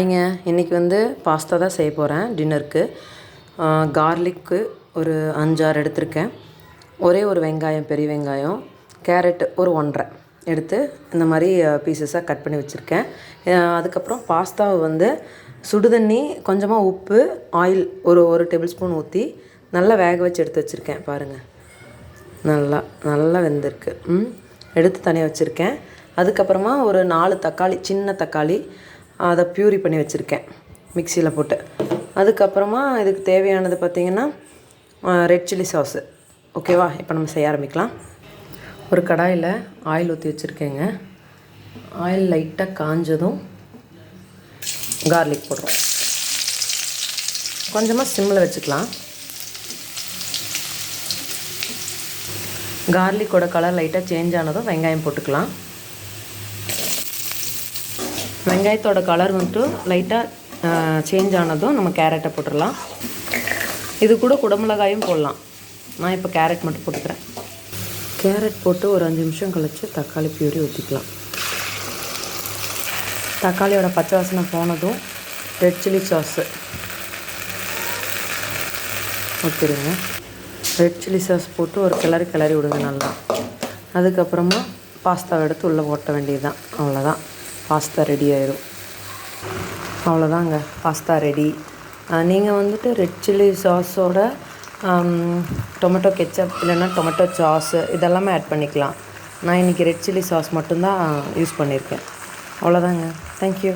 இங்கே இன்றைக்கி வந்து பாஸ்தா தான் செய்ய போகிறேன் டின்னருக்கு. கார்லிக்கு ஒரு 5-6 எடுத்திருக்கேன். ஒரே ஒரு வெங்காயம், பெரிய வெங்காயம், கேரட் ஒரு 1.5 எடுத்து இந்த மாதிரி பீசஸாக கட் பண்ணி வச்சுருக்கேன். அதுக்கப்புறம் பாஸ்தாவை வந்து சுடுதண்ணி, கொஞ்சமாக உப்பு, ஆயில் ஒரு டேபிள் ஸ்பூன் ஊற்றி நல்லா வேக வச்சு எடுத்து வச்சுருக்கேன். பாருங்கள், நல்லா வெந்திருக்கு. எடுத்து தனியாக வச்சுருக்கேன். அதுக்கப்புறமா ஒரு 4 தக்காளி, சின்ன தக்காளி, அதை ப்யூரி பண்ணி வச்சுருக்கேன் மிக்சியில் போட்டு. அதுக்கப்புறமா இதுக்கு தேவையானது பார்த்திங்கன்னா ரெட் சில்லி சாஸு. ஓகேவா, இப்போ நம்ம செய்ய ஆரம்பிக்கலாம். ஒரு கடாயில் ஆயில் ஊற்றி வச்சுருக்கேங்க. ஆயில் லைட்டாக காஞ்சதும் கார்லிக் போடுறோம். கொஞ்சமாக சிம்மில் வச்சுக்கலாம். கார்லிக்கோட கலர் லைட்டாக சேஞ்ச் ஆனதும் வெங்காயம் போட்டுக்கலாம். வெங்காயத்தோட கலர் வந்துட்டு லைட்டாக சேஞ்ச் ஆனதும் நம்ம கேரட்டை போட்டுடலாம். இது கூட குடமிளகாயும் போடலாம். நான் இப்போ கேரட் மட்டும் போட்டுக்கிறேன். கேரட் போட்டு ஒரு 5 நிமிஷம் கழித்து தக்காளி பியூரி ஊற்றிக்கலாம். தக்காளியோட பச்சை வாசனை போனதும் ரெட் சில்லி சாஸு ஊற்றிடுங்க. ரெட் சில்லி சாஸ் போட்டு ஒரு கிளறி விடுங்க நல்லா. அதுக்கப்புறமா பாஸ்தாவை எடுத்து உள்ளே ஓட்ட வேண்டியது தான். அவ்வளோதான், பாஸ்தா ரெடி ஆயிடும். அவ்வளோதாங்க, பாஸ்தா ரெடி. நீங்கள் வந்துட்டு ரெட் சில்லி சாஸோட டொமேட்டோ கெச்சப் இல்லைன்னா டொமேட்டோ சாஸு இதெல்லாமே ஆட் பண்ணிக்கலாம். நான் இன்றைக்கி ரெட் சில்லி சாஸ் மட்டும்தான் யூஸ் பண்ணியிருக்கேன். அவ்வளோதாங்க. தேங்க்யூ.